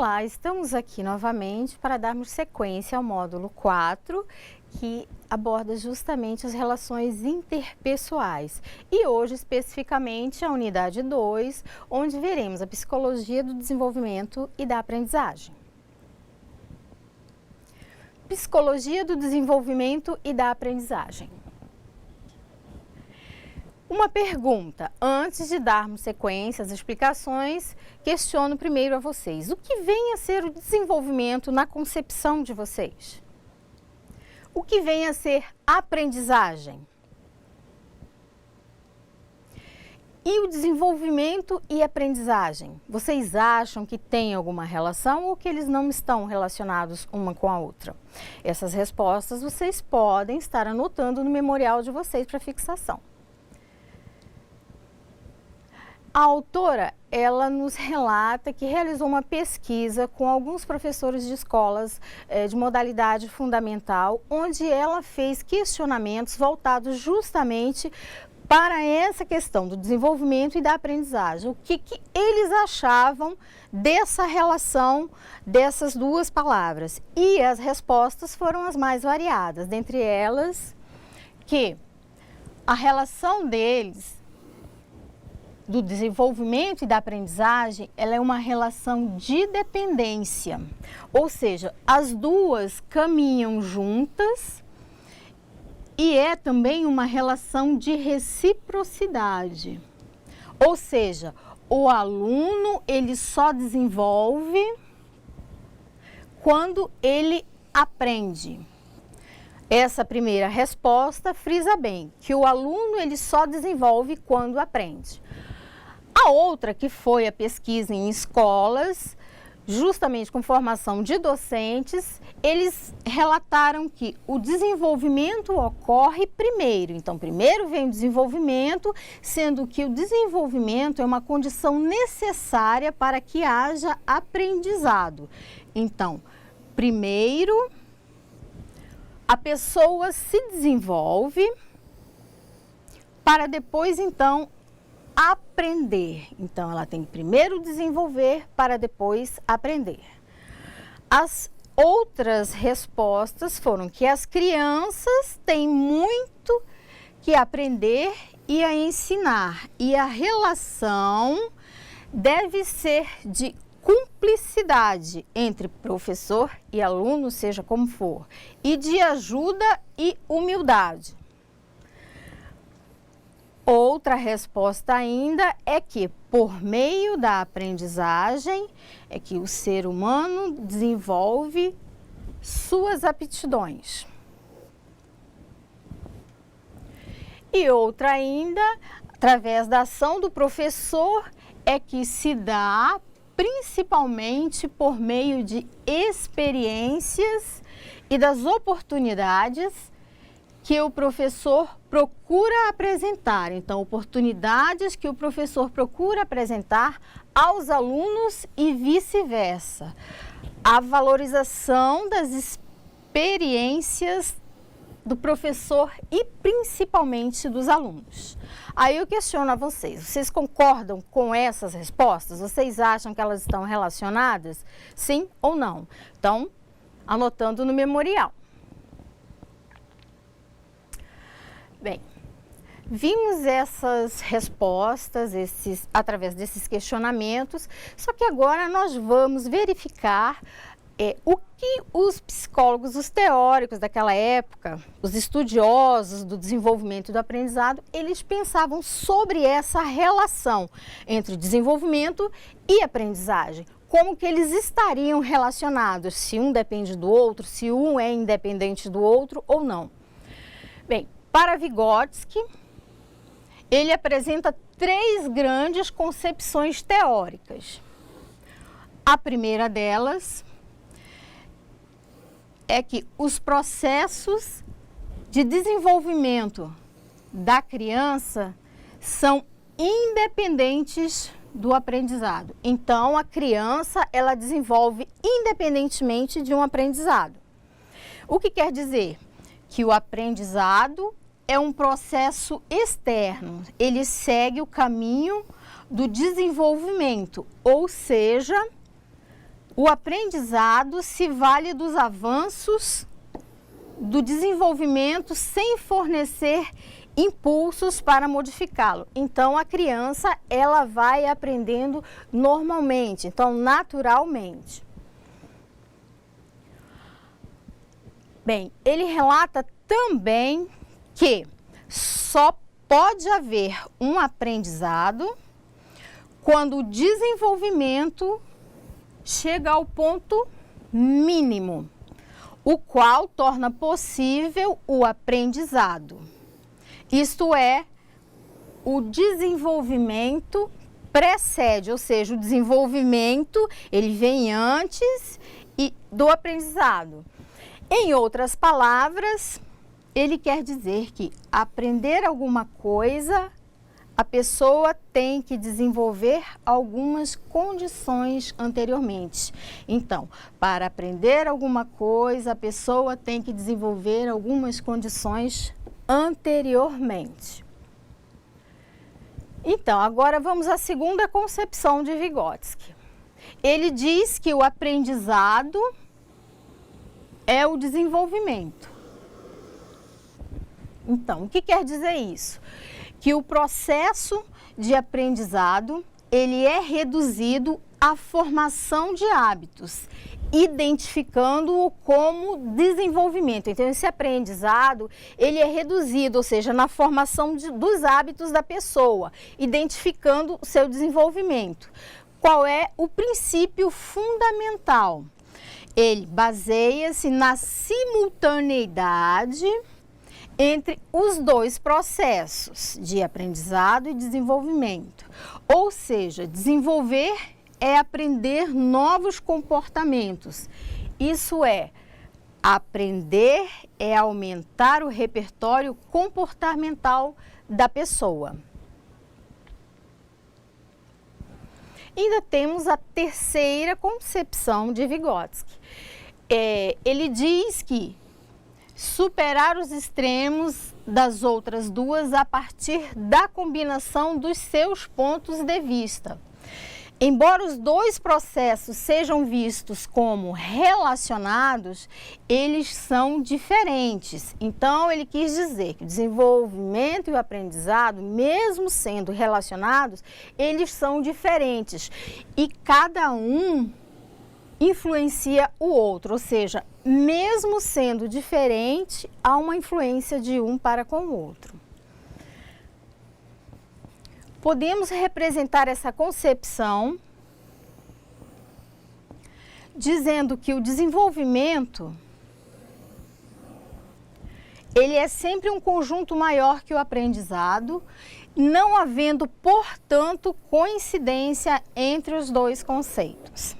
Olá, estamos aqui novamente para darmos sequência ao módulo 4, que aborda justamente as relações interpessoais. E hoje, especificamente, a unidade 2, onde veremos a psicologia do desenvolvimento e da aprendizagem. Psicologia do desenvolvimento e da aprendizagem. Uma pergunta, antes de darmos sequência às explicações, questiono primeiro a vocês. O que vem a ser o desenvolvimento na concepção de vocês? O que vem a ser aprendizagem? E o desenvolvimento e aprendizagem? Vocês acham que tem alguma relação ou que eles não estão relacionados uma com a outra? Essas respostas vocês podem estar anotando no memorial de vocês para fixação. A autora, ela nos relata que realizou uma pesquisa com alguns professores de escolas de modalidade fundamental, onde ela fez questionamentos voltados justamente para essa questão do desenvolvimento e da aprendizagem. O que eles achavam dessa relação dessas duas palavras? E as respostas foram as mais variadas, dentre elas que a relação deles do desenvolvimento e da aprendizagem, ela é uma relação de dependência, ou seja, as duas caminham juntas e é também uma relação de reciprocidade, ou seja, o aluno ele só desenvolve quando ele aprende. Essa primeira resposta frisa bem que o aluno ele só desenvolve quando aprende. A outra, que foi a pesquisa em escolas, justamente com formação de docentes, eles relataram que o desenvolvimento ocorre primeiro. Então, primeiro vem o desenvolvimento, sendo que o desenvolvimento é uma condição necessária para que haja aprendizado. Então, primeiro, a pessoa se desenvolve para depois, então, aprender. Então, ela tem que primeiro desenvolver para depois aprender. As outras respostas foram que as crianças têm muito que aprender e a ensinar. E a relação deve ser de cumplicidade entre professor e aluno, seja como for, e de ajuda e humildade. Outra resposta ainda é que, por meio da aprendizagem, é que o ser humano desenvolve suas aptidões. E outra ainda, através da ação do professor, é que se dá principalmente por meio de experiências e das oportunidades que o professor procura apresentar. Então, oportunidades que o professor procura apresentar aos alunos e vice-versa. A valorização das experiências do professor e principalmente dos alunos. Aí eu questiono a vocês, vocês concordam com essas respostas? Vocês acham que elas estão relacionadas? Sim ou não? Então, anotando no memorial. Bem, vimos essas respostas através desses questionamentos, só que agora nós vamos verificar o que os psicólogos, os teóricos daquela época, os estudiosos do desenvolvimento e do aprendizado, eles pensavam sobre essa relação entre desenvolvimento e aprendizagem. Como que eles estariam relacionados, se um depende do outro, se um é independente do outro ou não. Bem, para Vygotsky, ele apresenta 3 grandes concepções teóricas. A primeira delas é que os processos de desenvolvimento da criança são independentes do aprendizado. Então, a criança, ela desenvolve independentemente de um aprendizado. O que quer dizer? Que o aprendizado é um processo externo, ele segue o caminho do desenvolvimento, ou seja, O aprendizado se vale dos avanços do desenvolvimento sem fornecer impulsos para modificá-lo. Então, a criança, ela vai aprendendo normalmente, então, naturalmente. Bem, ele relata também que só pode haver um aprendizado quando o desenvolvimento chega ao ponto mínimo, o qual torna possível o aprendizado. Isto é, o desenvolvimento precede, ou seja, o desenvolvimento ele vem antes do aprendizado. Em outras palavras, ele quer dizer que aprender alguma coisa, a pessoa tem que desenvolver algumas condições anteriormente. Então, para aprender alguma coisa, a pessoa tem que desenvolver algumas condições anteriormente. Então, agora vamos à segunda concepção de Vygotsky. Ele diz que o aprendizado é o desenvolvimento. Então, o que quer dizer isso? Que o processo de aprendizado, ele é reduzido à formação de hábitos, identificando-o como desenvolvimento. Então, esse aprendizado, ele é reduzido, ou seja, na formação dos hábitos da pessoa, identificando o seu desenvolvimento. Qual é o princípio fundamental? Ele baseia-se na simultaneidade entre os dois processos de aprendizado e desenvolvimento. Ou seja, desenvolver é aprender novos comportamentos. Isso é, aprender é aumentar o repertório comportamental da pessoa. Ainda temos a terceira concepção de Vygotsky. Ele diz que superar os extremos das outras duas a partir da combinação dos seus pontos de vista. Embora os dois processos sejam vistos como relacionados, eles são diferentes. Então, ele quis dizer que o desenvolvimento e o aprendizado, mesmo sendo relacionados, eles são diferentes. E cada um influencia o outro, ou seja, mesmo sendo diferente, há uma influência de um para com o outro. Podemos representar essa concepção dizendo que o desenvolvimento ele é sempre um conjunto maior que o aprendizado, não havendo, portanto, coincidência entre os dois conceitos.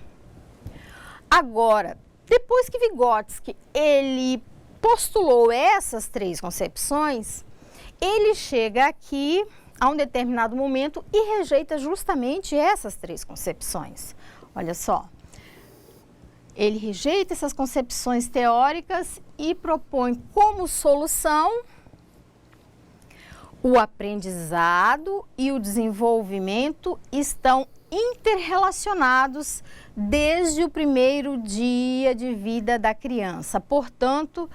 Agora, depois que Vygotsky ele postulou essas três concepções, ele chega aqui a um determinado momento e rejeita justamente essas três concepções. Olha só, ele rejeita essas concepções teóricas e propõe como solução o aprendizado e o desenvolvimento estão interrelacionados desde o primeiro dia de vida da criança, portanto,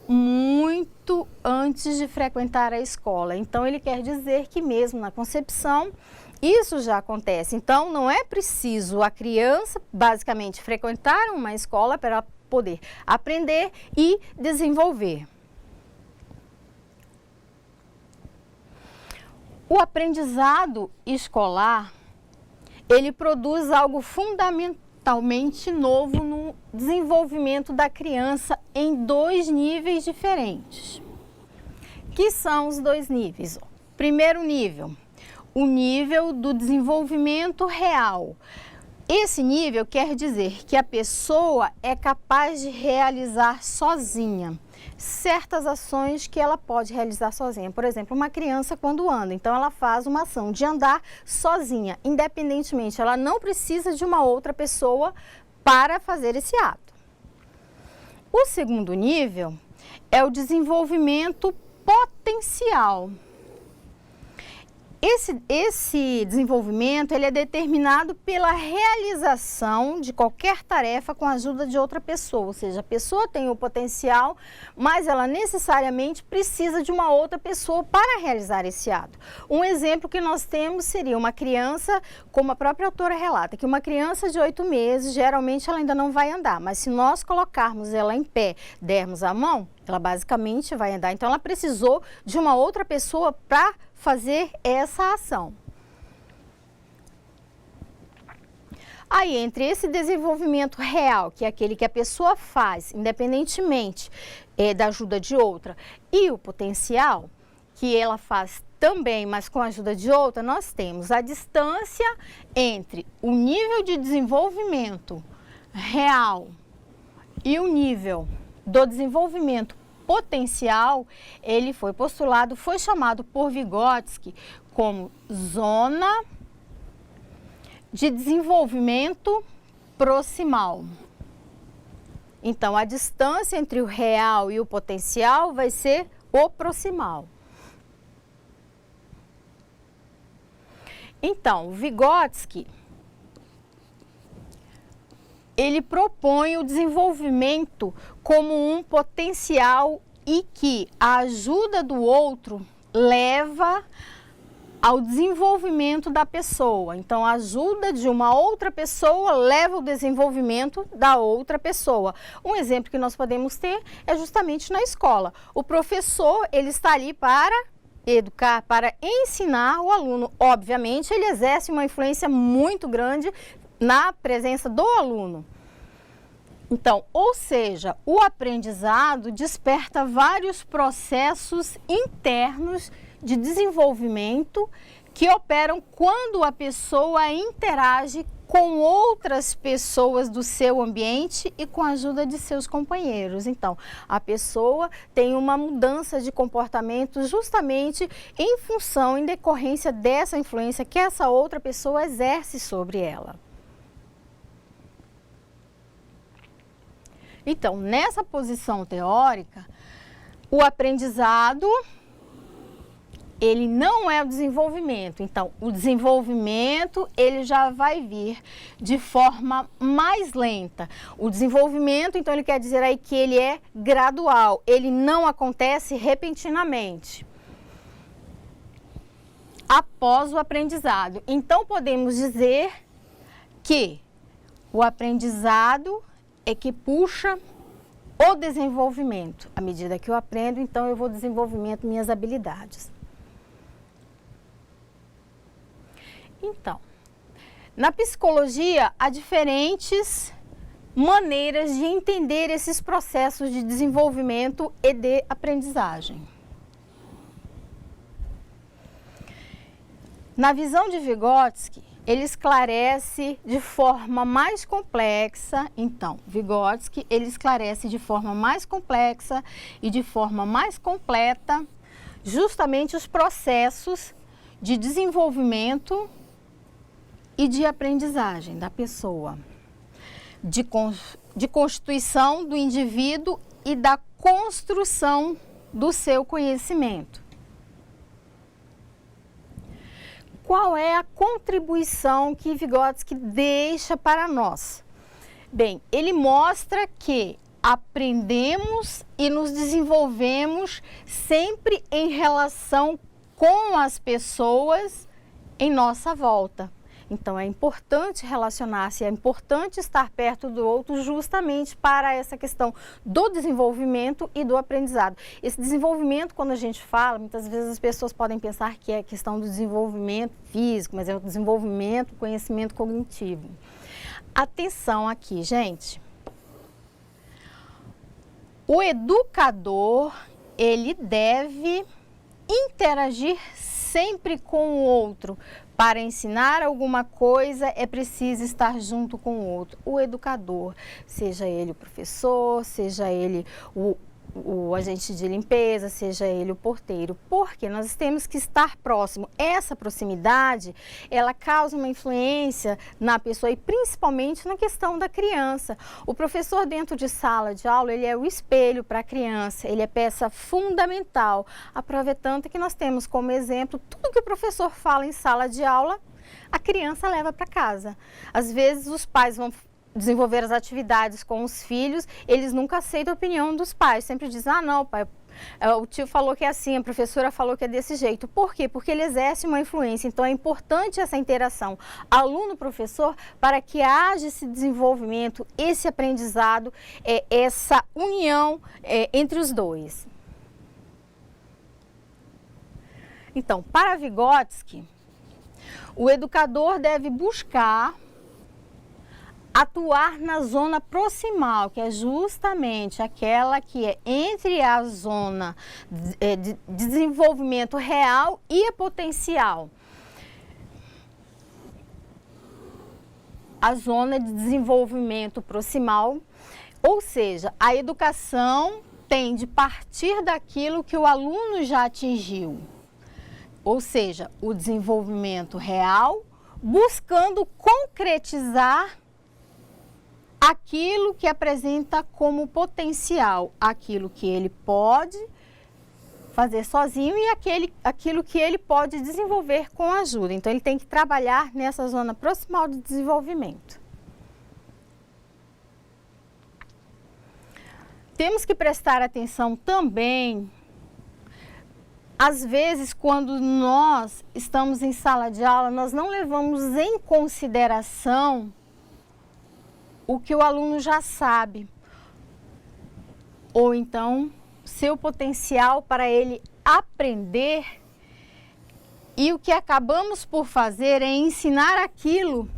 muito antes de frequentar a escola. Então, ele quer dizer que mesmo na concepção, isso já acontece. Então, não é preciso a criança, basicamente, frequentar uma escola para poder aprender e desenvolver. O aprendizado escolar, ele produz algo fundamentalmente novo no desenvolvimento da criança em dois níveis diferentes. Que são os dois níveis? Primeiro nível, o nível do desenvolvimento real. Esse nível quer dizer que a pessoa é capaz de realizar sozinha certas ações que ela pode realizar sozinha. Por exemplo, uma criança quando anda, então ela faz uma ação de andar sozinha, independentemente, ela não precisa de uma outra pessoa para fazer esse ato. O segundo nível é o desenvolvimento potencial. Esse desenvolvimento ele é determinado pela realização de qualquer tarefa com a ajuda de outra pessoa, ou seja, a pessoa tem o potencial, mas ela necessariamente precisa de uma outra pessoa para realizar esse ato. Um exemplo que nós temos seria uma criança, como a própria autora relata, que uma criança de 8 meses, geralmente ela ainda não vai andar, mas se nós colocarmos ela em pé, dermos a mão, ela basicamente vai andar. Então ela precisou de uma outra pessoa para fazer essa ação. Aí, entre esse desenvolvimento real, que é aquele que a pessoa faz, independentemente da ajuda de outra, e o potencial, que ela faz também, mas com a ajuda de outra, nós temos a distância entre o nível de desenvolvimento real e o nível do desenvolvimento potencial. Ele foi postulado, foi chamado por Vygotsky como zona de desenvolvimento proximal. Então, a distância entre o real e o potencial vai ser o proximal. Então, Vygotsky, ele propõe o desenvolvimento como um potencial e que a ajuda do outro leva ao desenvolvimento da pessoa. Então, a ajuda de uma outra pessoa leva ao desenvolvimento da outra pessoa. Um exemplo que nós podemos ter é justamente na escola. O professor, ele está ali para educar, para ensinar o aluno. Obviamente, ele exerce uma influência muito grande na presença do aluno. Então, ou seja, o aprendizado desperta vários processos internos de desenvolvimento que operam quando a pessoa interage com outras pessoas do seu ambiente e com a ajuda de seus companheiros. Então, a pessoa tem uma mudança de comportamento justamente em função, em decorrência dessa influência que essa outra pessoa exerce sobre ela. Então, nessa posição teórica, o aprendizado, ele não é o desenvolvimento. Então, o desenvolvimento, ele já vai vir de forma mais lenta. O desenvolvimento, então, ele quer dizer aí que ele é gradual, ele não acontece repentinamente após o aprendizado. Então, podemos dizer que o aprendizado é que puxa o desenvolvimento. À medida que eu aprendo, então eu vou desenvolvendo minhas habilidades. Então, na psicologia, há diferentes maneiras de entender esses processos de desenvolvimento e de aprendizagem. Na visão de Vygotsky, ele esclarece de forma mais complexa. Então, Vygotsky, ele esclarece de forma mais complexa e de forma mais completa justamente os processos de desenvolvimento e de aprendizagem da pessoa, de constituição do indivíduo e da construção do seu conhecimento. Qual é a contribuição que Vygotsky deixa para nós? Bem, ele mostra que aprendemos e nos desenvolvemos sempre em relação com as pessoas em nossa volta. Então, é importante relacionar-se, é importante estar perto do outro justamente para essa questão do desenvolvimento e do aprendizado. Esse desenvolvimento, quando a gente fala, muitas vezes as pessoas podem pensar que é a questão do desenvolvimento físico, mas é o desenvolvimento do conhecimento cognitivo. Atenção aqui, gente. O educador, ele deve interagir sempre com o outro. Para ensinar alguma coisa, é preciso estar junto com o outro. O educador, seja ele o professor, seja ele o o agente de limpeza, seja ele o porteiro, porque nós temos que estar próximo. Essa proximidade, ela causa uma influência na pessoa e principalmente na questão da criança. O professor dentro de sala de aula, ele é o espelho para a criança, ele é peça fundamental. A prova é tanta que nós temos como exemplo tudo que o professor fala em sala de aula, a criança leva para casa. Às vezes os pais vão desenvolver as atividades com os filhos, eles nunca aceitam a opinião dos pais, sempre dizem, ah não pai, o tio falou que é assim, a professora falou que é desse jeito. Por quê? Porque ele exerce uma influência, então é importante essa interação aluno-professor para que haja esse desenvolvimento, esse aprendizado, essa união entre os dois. Então, para Vygotsky, o educador deve buscar atuar na zona proximal, que é justamente aquela que é entre a zona de desenvolvimento real e a potencial. A zona de desenvolvimento proximal, ou seja, a educação tem de partir daquilo que o aluno já atingiu, ou seja, o desenvolvimento real, buscando concretizar aquilo que apresenta como potencial, aquilo que ele pode fazer sozinho e aquilo que ele pode desenvolver com ajuda. Então, ele tem que trabalhar nessa zona proximal de desenvolvimento. Temos que prestar atenção também, às vezes, quando nós estamos em sala de aula, nós não levamos em consideração o que o aluno já sabe, ou então seu potencial para ele aprender, e o que acabamos por fazer é ensinar aquilo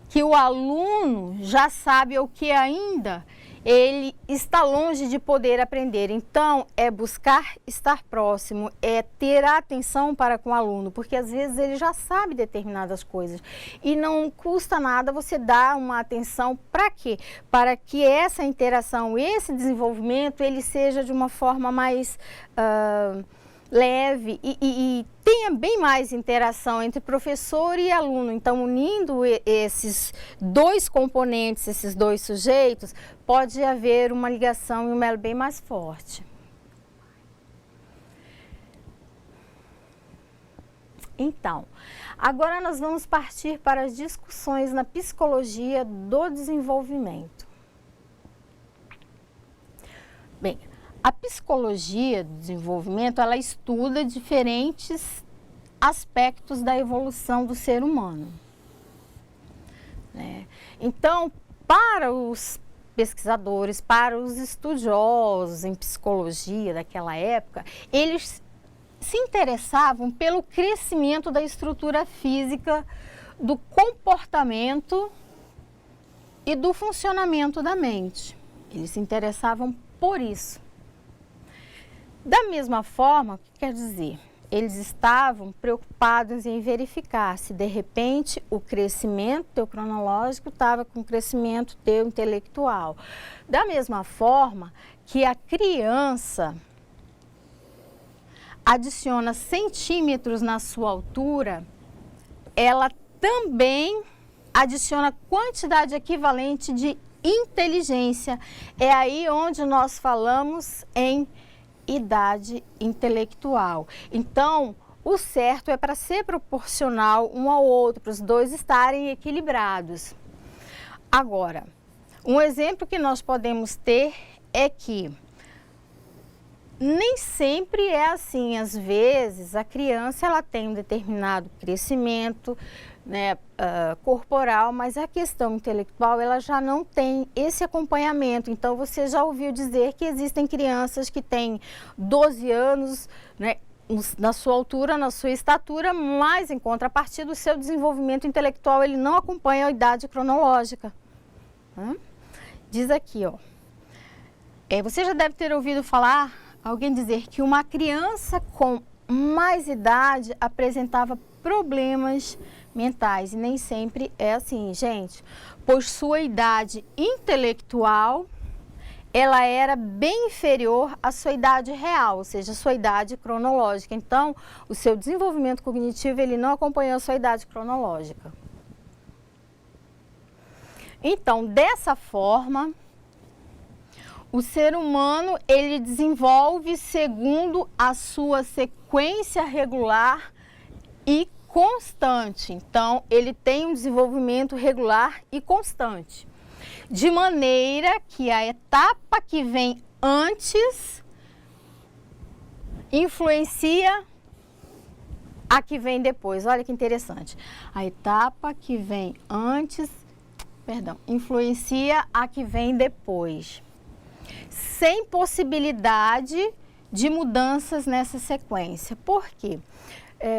que o aluno já sabe ou que ainda ele está longe de poder aprender. Então, é buscar estar próximo, é ter atenção para com o aluno, porque às vezes ele já sabe determinadas coisas e não custa nada você dar uma atenção para quê? Para que essa interação, esse desenvolvimento, ele seja de uma forma mais leve e tenha bem mais interação entre professor e aluno. Então, unindo esses dois componentes, esses dois sujeitos, pode haver uma ligação e um elo bem mais forte. Então, agora nós vamos partir para as discussões na psicologia do desenvolvimento. Bem, a psicologia do desenvolvimento, ela estuda diferentes aspectos da evolução do ser humano, né? Então, para os pesquisadores, para os estudiosos em psicologia daquela época, eles se interessavam pelo crescimento da estrutura física, do comportamento e do funcionamento da mente. Eles se interessavam por isso. Da mesma forma, o que quer dizer? Eles estavam preocupados em verificar se, de repente, o crescimento teu cronológico estava com o crescimento teu intelectual. Da mesma forma que a criança adiciona centímetros na sua altura, ela também adiciona quantidade equivalente de inteligência. É aí onde nós falamos em idade intelectual. Então, o certo é para ser proporcional um ao outro, para os dois estarem equilibrados. Agora, um exemplo que nós podemos ter é que nem sempre é assim. Às vezes, a criança ela tem um determinado crescimento, né, corporal, mas a questão intelectual ela já não tem esse acompanhamento. Então, você já ouviu dizer que existem crianças que têm 12 anos, né, na sua altura, na sua estatura, mas em contrapartida, o seu desenvolvimento intelectual ele não acompanha a idade cronológica. Diz aqui, ó, você já deve ter ouvido falar, alguém dizer que uma criança com mais idade apresentava problemas mentais, e nem sempre é assim, gente, pois sua idade intelectual ela era bem inferior à sua idade real, ou seja, a sua idade cronológica. Então, o seu desenvolvimento cognitivo, ele não acompanhou a sua idade cronológica. Então, dessa forma, o ser humano, ele desenvolve segundo a sua sequência regular e constante. Então, ele tem um desenvolvimento regular e constante. De maneira que a etapa que vem antes influencia a que vem depois. Olha que interessante. A etapa que vem antes, influencia a que vem depois. Sem possibilidade de mudanças nessa sequência. Por quê?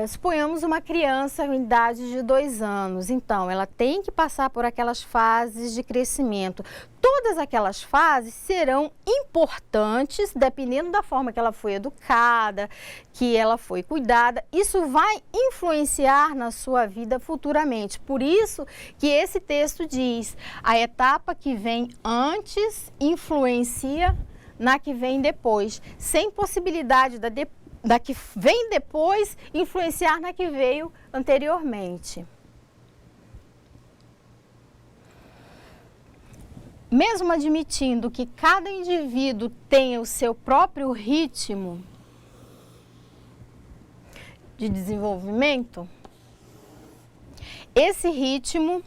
Suponhamos uma criança em idade de 2 anos, então ela tem que passar por aquelas fases de crescimento. Todas aquelas fases serão importantes, dependendo da forma que ela foi educada, que ela foi cuidada. Isso vai influenciar na sua vida futuramente. Por isso que esse texto diz, a etapa que vem antes influencia na que vem depois, sem possibilidade da que vem depois influenciar na que veio anteriormente. Mesmo admitindo que cada indivíduo tenha o seu próprio ritmo de desenvolvimento, esse ritmo,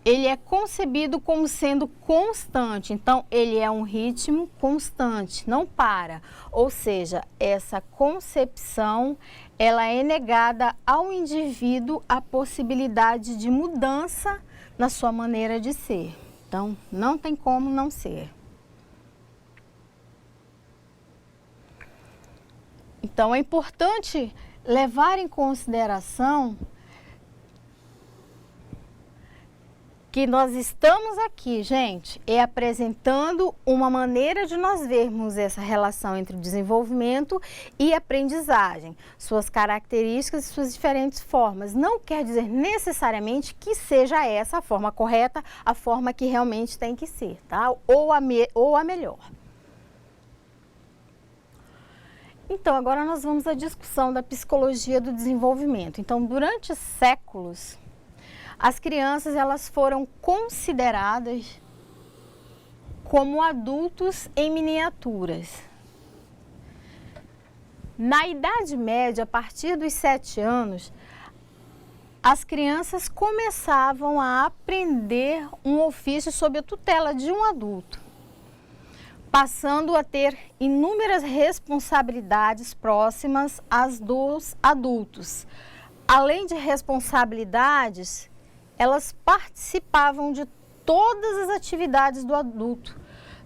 ele é concebido como sendo constante. Então, ele é um ritmo constante, não para. Ou seja, essa concepção, ela é negada ao indivíduo a possibilidade de mudança na sua maneira de ser. Então, não tem como não ser. Então, é importante levar em consideração que nós estamos aqui, gente, apresentando uma maneira de nós vermos essa relação entre o desenvolvimento e aprendizagem, suas características e suas diferentes formas. Não quer dizer necessariamente que seja essa a forma correta, a forma que realmente tem que ser, tá? Ou a melhor. Então, agora nós vamos à discussão da psicologia do desenvolvimento. Então, durante séculos, as crianças, elas foram consideradas como adultos em miniaturas. Na Idade Média, a partir dos 7 anos, as crianças começavam a aprender um ofício sob a tutela de um adulto, passando a ter inúmeras responsabilidades próximas às dos adultos. Além de responsabilidades, elas participavam de todas as atividades do adulto,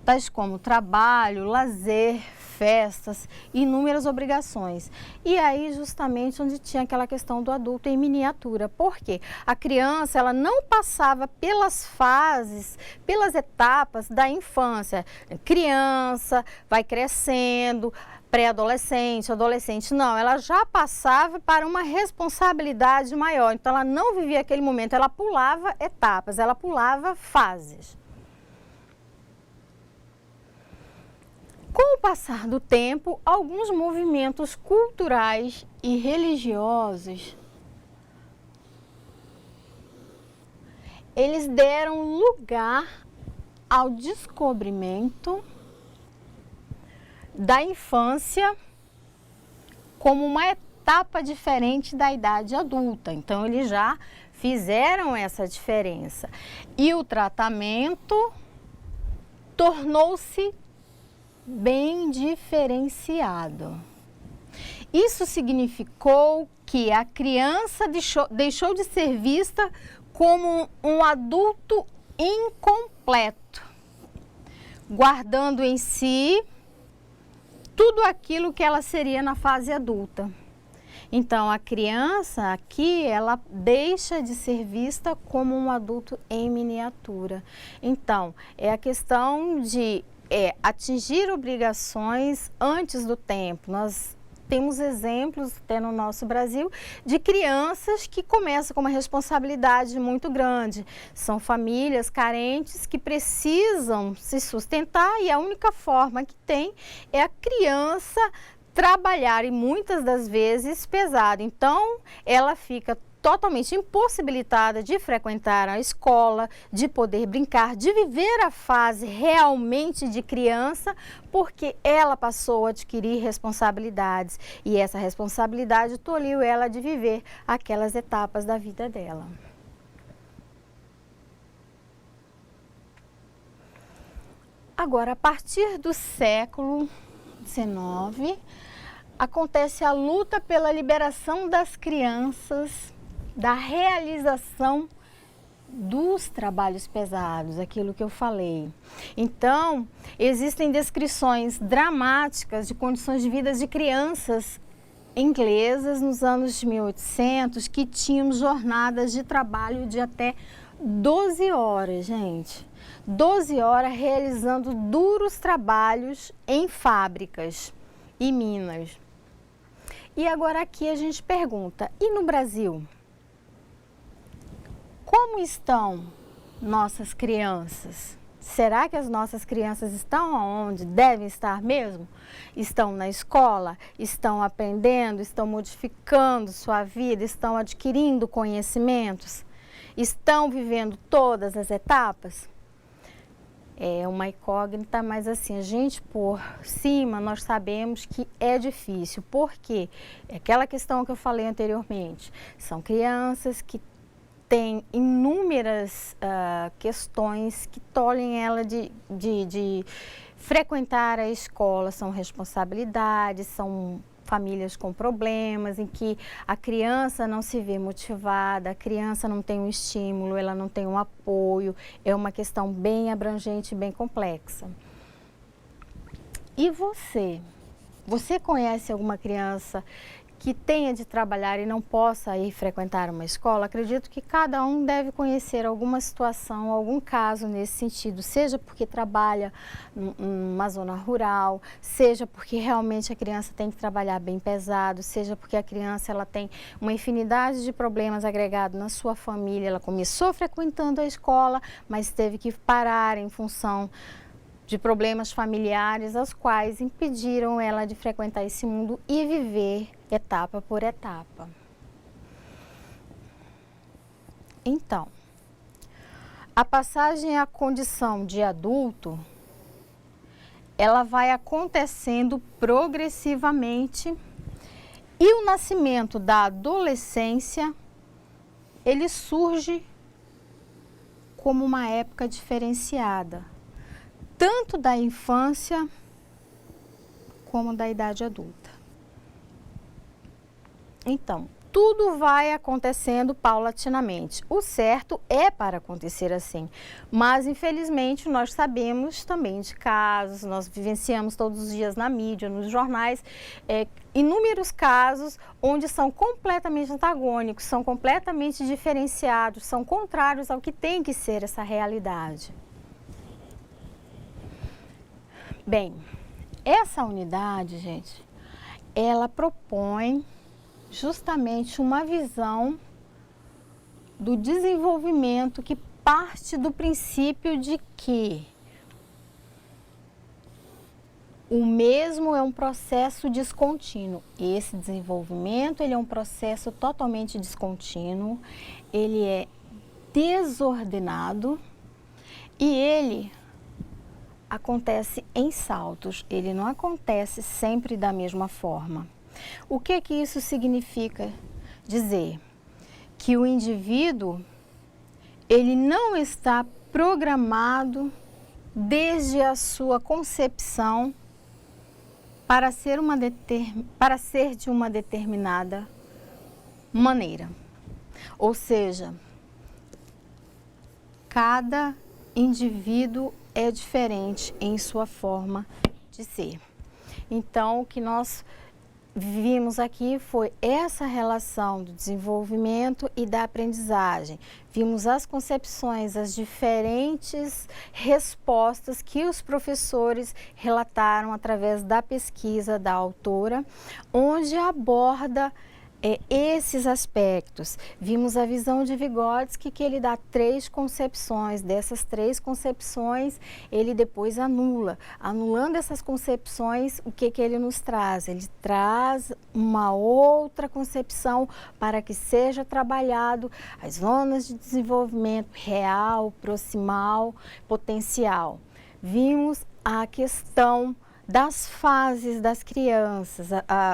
tais como trabalho, lazer, festas, inúmeras obrigações. E aí justamente onde tinha aquela questão do adulto em miniatura. Por quê? A criança, ela não passava pelas fases, pelas etapas da infância. Criança, vai crescendo, pré-adolescente, adolescente, não, ela já passava para uma responsabilidade maior, então ela não vivia aquele momento, ela pulava etapas, ela pulava fases. Com o passar do tempo, alguns movimentos culturais e religiosos, eles deram lugar ao descobrimento da infância como uma etapa diferente da idade adulta. Então, eles já fizeram essa diferença. E o tratamento tornou-se bem diferenciado. Isso significou que a criança deixou de ser vista como um adulto incompleto, guardando em si tudo aquilo que ela seria na fase adulta. Então, a criança aqui, ela deixa de ser vista como um adulto em miniatura. Então, é a questão de atingir obrigações antes do tempo. Nós temos exemplos até no nosso Brasil de crianças que começam com uma responsabilidade muito grande. São famílias carentes que precisam se sustentar e a única forma que tem é a criança trabalhar e muitas das vezes pesado. Então, ela fica totalmente impossibilitada de frequentar a escola, de poder brincar, de viver a fase realmente de criança, porque ela passou a adquirir responsabilidades e essa responsabilidade tolhiu ela de viver aquelas etapas da vida dela. Agora, a partir do século XIX, acontece a luta pela liberação das crianças da realização dos trabalhos pesados, aquilo que eu falei. Então, existem descrições dramáticas de condições de vida de crianças inglesas nos anos de 1800 que tinham jornadas de trabalho de até 12 horas, gente. 12 horas realizando duros trabalhos em fábricas e minas. E agora aqui a gente pergunta, e no Brasil? Como estão nossas crianças? Será que as nossas crianças estão onde devem estar mesmo? Estão na escola? Estão aprendendo? Estão modificando sua vida? Estão adquirindo conhecimentos? Estão vivendo todas as etapas? É uma incógnita, mas assim, a gente por cima, nós sabemos que é difícil. Por quê? É aquela questão que eu falei anteriormente. São crianças que têm inúmeras questões que tolhem ela de frequentar a escola. São responsabilidades, são famílias com problemas, em que a criança não se vê motivada, a criança não tem um estímulo, ela não tem um apoio, é uma questão bem abrangente e bem complexa. E você? Você conhece alguma criança que tenha de trabalhar e não possa ir frequentar uma escola? Acredito que cada um deve conhecer alguma situação, algum caso nesse sentido, seja porque trabalha numa zona rural, seja porque realmente a criança tem que trabalhar bem pesado, seja porque a criança ela tem uma infinidade de problemas agregados na sua família, ela começou frequentando a escola, mas teve que parar em função de problemas familiares, aos quais impediram ela de frequentar esse mundo e viver etapa por etapa. Então, a passagem à condição de adulto, ela vai acontecendo progressivamente e o nascimento da adolescência, ele surge como uma época diferenciada, tanto da infância como da idade adulta. Então, tudo vai acontecendo paulatinamente. O certo é para acontecer assim, mas infelizmente nós sabemos também de casos, nós vivenciamos todos os dias na mídia, nos jornais, inúmeros casos onde são completamente antagônicos, são completamente diferenciados, são contrários ao que tem que ser essa realidade. Bem, essa unidade, gente, ela propõe justamente uma visão do desenvolvimento que parte do princípio de que o mesmo é um processo descontínuo. Esse desenvolvimento, ele é um processo totalmente descontínuo, ele é desordenado e ele acontece em saltos, ele não acontece sempre da mesma forma. O que que isso significa dizer? Que o indivíduo, ele não está programado desde a sua concepção para ser de uma determinada maneira. Ou seja, cada indivíduo é diferente em sua forma de ser. Então, o que nós vimos aqui foi essa relação do desenvolvimento e da aprendizagem. Vimos as concepções, as diferentes respostas que os professores relataram através da pesquisa da autora, onde aborda esses aspectos. Vimos a visão de Vygotsky, que ele dá 3 concepções. Dessas 3 concepções, ele depois anula. Anulando essas concepções, o que ele nos traz? Ele traz uma outra concepção para que seja trabalhado as zonas de desenvolvimento real, proximal, potencial. Vimos a questão das fases das crianças,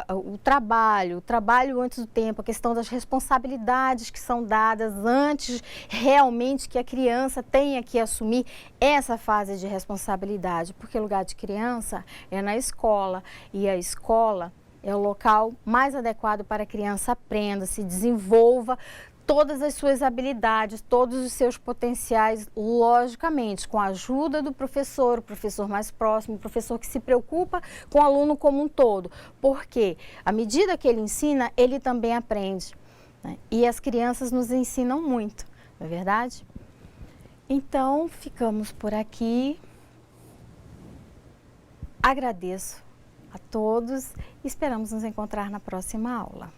o trabalho antes do tempo, a questão das responsabilidades que são dadas antes realmente que a criança tenha que assumir essa fase de responsabilidade, porque o lugar de criança é na escola e a escola é o local mais adequado para a criança aprenda, se desenvolva todas as suas habilidades, todos os seus potenciais, logicamente, com a ajuda do professor, o professor mais próximo, o professor que se preocupa com o aluno como um todo, porque à medida que ele ensina, ele também aprende, né? E as crianças nos ensinam muito, não é verdade? Então, ficamos por aqui. Agradeço a todos e esperamos nos encontrar na próxima aula.